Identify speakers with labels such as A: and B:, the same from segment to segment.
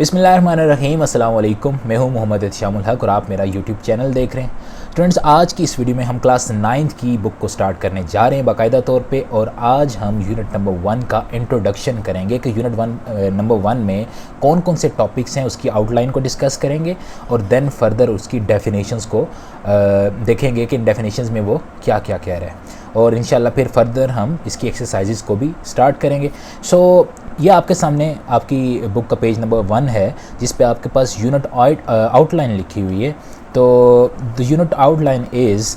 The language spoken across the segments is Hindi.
A: बिस्मिल्लाहिर्रहमानिर्रहीम अस्सलाम वालेकुम। मैं हूं मोहम्मद इत्शामुल हक और आप मेरा यूट्यूब चैनल देख रहे हैं। स्टूडेंट्स, आज की इस वीडियो में हम क्लास 9th की बुक को स्टार्ट करने जा रहे हैं बाकायदा तौर पे, और आज हम यूनिट नंबर 1 का इंट्रोडक्शन करेंगे कि यूनिट नंबर 1 में कौन कौन से टॉपिक्स हैं उसकी आउटलाइन को डिस्कस करेंगे, और देन फर्दर उसकी डेफिनेशंस को देखेंगे कि इन डेफिनेशंस में वो क्या क्या कह रहे हैं, और इंशाल्लाह फिर फर्दर हम इसकी एक्सरसाइजेस को भी स्टार्ट करेंगे। सो ये आपके सामने आपकी बुक का पेज नंबर 1 है, जिस पे आपके पास यूनिट आउटलाइन लिखी हुई है। तो the unit outline is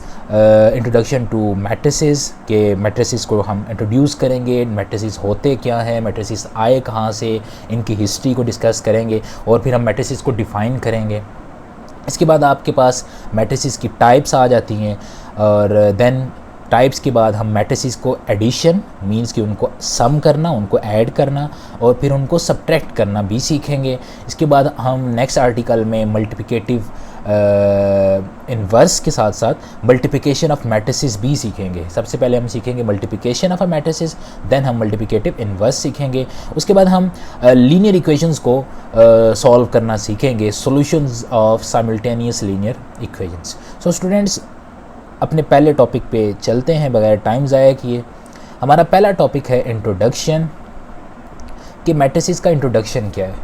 A: introduction to matrices, के मैट्रिसेस को हम इंट्रोड्यूस करेंगे, मैट्रिसेस होते क्या हैं, मैट्रिसेस आए कहाँ से, इनकी हिस्ट्री को डिस्कस करेंगे, और फिर हम मैट्रिसेस को डिफ़ाइन करेंगे। इसके बाद आपके पास मैट्रिसेस की टाइप्स आ जाती हैं, और देन टाइप्स के बाद हम मैट्रिसेस को एडिशन मींस कि उनको सम करना, उनको ऐड करना, और फिर उनको सब्ट्रैक्ट करना भी सीखेंगे। इसके बाद हम नेक्स्ट आर्टिकल में मल्टीप्लिकेटिव इन्वर्स के साथ साथ मल्टीप्लिकेशन ऑफ मैट्रिसेस भी सीखेंगे। सबसे पहले हम सीखेंगे multiplication of a matrices, then हम मल्टीप्लिकेटिव इन्वर्स सीखेंगे। उसके बाद हम लीनियर इक्वेशंस को सॉल्व करना सीखेंगे, solutions of simultaneous linear equations. So students, अपने पहले टॉपिक पे चलते हैं बगैर टाइम ज़ाया किए। हमारा पहला टॉपिक है इंट्रोडक्शन, कि मैट्रिसेस का इंट्रोडक्शन क्या है।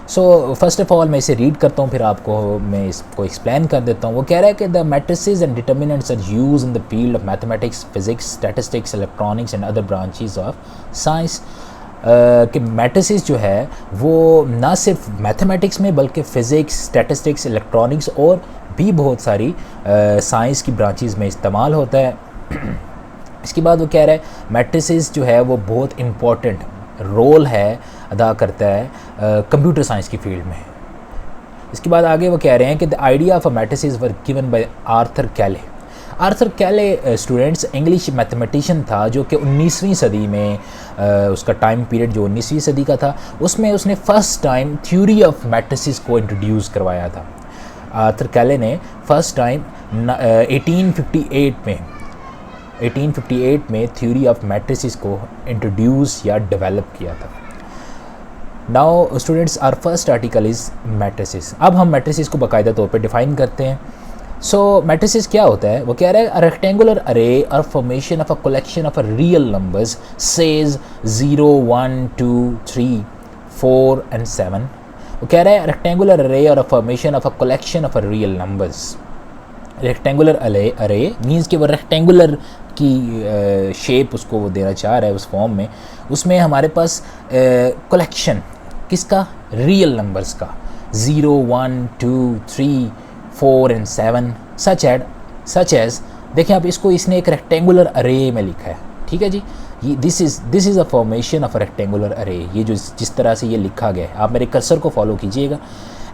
A: सो फर्स्ट ऑफ ऑल मैं इसे रीड करता हूँ, फिर आपको मैं इसको एक्सप्लेन कर देता हूँ। वो कह रहा है कि the matrices and determinants are used in the field of mathematics, physics, statistics, electronics and other branches of science. कि मैट्रिसेस जो है वो ना सिर्फ मैथमेटिक्स में बल्कि फ़िज़िक्स, स्टैटिस्टिक्स, इलेक्ट्रॉनिक्स और भी बहुत सारी साइंस की ब्रांचेस में इस्तेमाल होता है। इसके बाद वो कह रहा है मैट्रिसेस जो है वो बहुत इम्पॉर्टेंट रोल है अदा करता है कंप्यूटर साइंस की फील्ड में। इसके बाद आगे वो कह रहे हैं कि the idea of a matrices were given by Arthur कैले। आर्थर कैले स्टूडेंट्स इंग्लिश मैथमेटिशियन था, जो कि 19वीं सदी में उसका टाइम पीरियड जो 19वीं सदी का था, उसमें उसने first time theory of matrices को इंट्रोड्यूस करवाया था। आर्थर कैले ने फर्स्ट टाइम 1858 में थ्योरी ऑफ मैट्रिसेस को इंट्रोड्यूस या डेवलप किया था। Now students, our first article is matrices. अब हम मैट्रिसेस को बाकायदा तौर पे डिफ़ाइन करते हैं। सो मैट्रिसेस क्या होता है? वो कह रहा है अ रेक्टेंगुलर अरे और formation of a collection of a real numbers says 0, 1, 2, 3, 4 and 7। वो कह रहा है रेक्टेंगुलर अरे और formation of a collection of a real numbers. Rectangular अरे मींस कि वो रेक्टेंगुलर की शेप उसको वो देना चाह रहा है उस फॉर्म में। उसमें हमारे पास कलेक्शन किसका? रियल नंबर्स का, 0, 1, 2, 3, 4 एंड 7 सच एज देखें आप इसको, इसने एक रेक्टेंगुलर अरे में लिखा है, ठीक है जी। This is a formation of a rectangular array. ये जो जिस तरह से ये लिखा गया है, आप मेरे कर्सर को फॉलो कीजिएगा।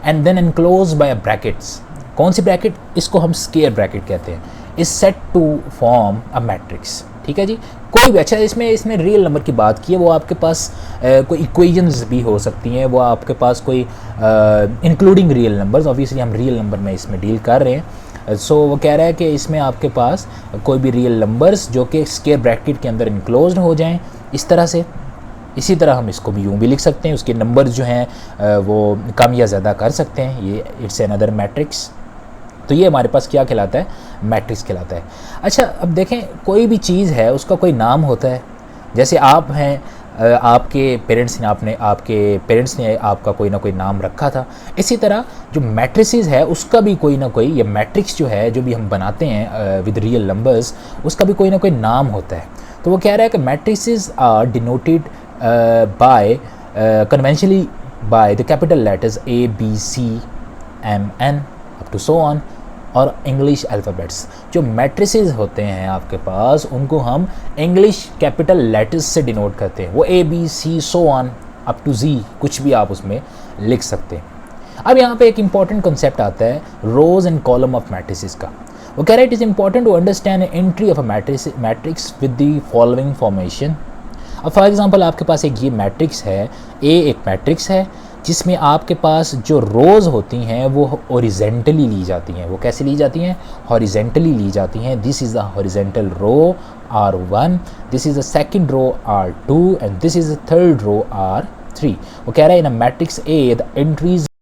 A: And then enclose by brackets. कौन सी ब्रैकेट? इसको हम स्क्वायर ब्रैकेट कहते हैं। Is set to form a matrix, ठीक है जी। कोई भी, अच्छा इसमें रियल नंबर की बात की है, वो आपके पास कोई इक्वेशंस भी हो सकती हैं, वो आपके पास कोई इंक्लूडिंग रियल नंबर्स, ऑब्वियसली हम रियल नंबर में इसमें डील कर रहे हैं। सो वो कह रहा है कि इसमें आपके पास कोई भी रियल नंबर्स जो कि स्क्वायर ब्रैकेट के अंदर इनक्लोज्ड हो जाएं, इस तरह से। इसी तरह हम इसको भी यूँ भी लिख सकते हैं, उसके नंबर्स जो हैं वो कम या ज़्यादा कर सकते हैं। ये इट्स अनदर मैट्रिक्स। तो ये हमारे पास क्या कहलाता है? मैट्रिक्स कहलाता है। अच्छा, अब देखें कोई भी चीज़ है उसका कोई नाम होता है। जैसे आप हैं, आपके पेरेंट्स ने आपका कोई ना कोई नाम रखा था। इसी तरह जो मैट्रिसेस है उसका भी कोई ना कोई, ये मैट्रिक्स जो है जो भी हम बनाते हैं विद रियल नंबर्स, उसका भी कोई ना कोई नाम होता है। तो वो कह रहा है कि matrices are denoted by conventionally by the capital letters A, B, C, M, N up to so on, और इंग्लिश अल्फ़ाबेट्स। जो मैट्रिसेस होते हैं आपके पास, उनको हम इंग्लिश कैपिटल लेटर्स से डिनोट करते हैं। वो A, B, C, so on up to Z, कुछ भी आप उसमें लिख सकते हैं। अब यहाँ पे एक इम्पॉर्टेंट कंसेप्ट आता है rows and column of matrices का। वो कह रहे it is important to understand entry of a matrix with the following formation. अब फॉर एग्जांपल आपके पास एक ये मैट्रिक्स है, ए एक मैट्रिक्स है जिसमें आपके पास जो रोज़ होती हैं वो हॉरिजेंटली ली जाती हैं। वो कैसे ली जाती हैं? हॉरिजेंटली ली जाती हैं। This is the horizontal row R1, this is the second row R2 and this is the third row 3 वो कह रहा है in a matrix A the entries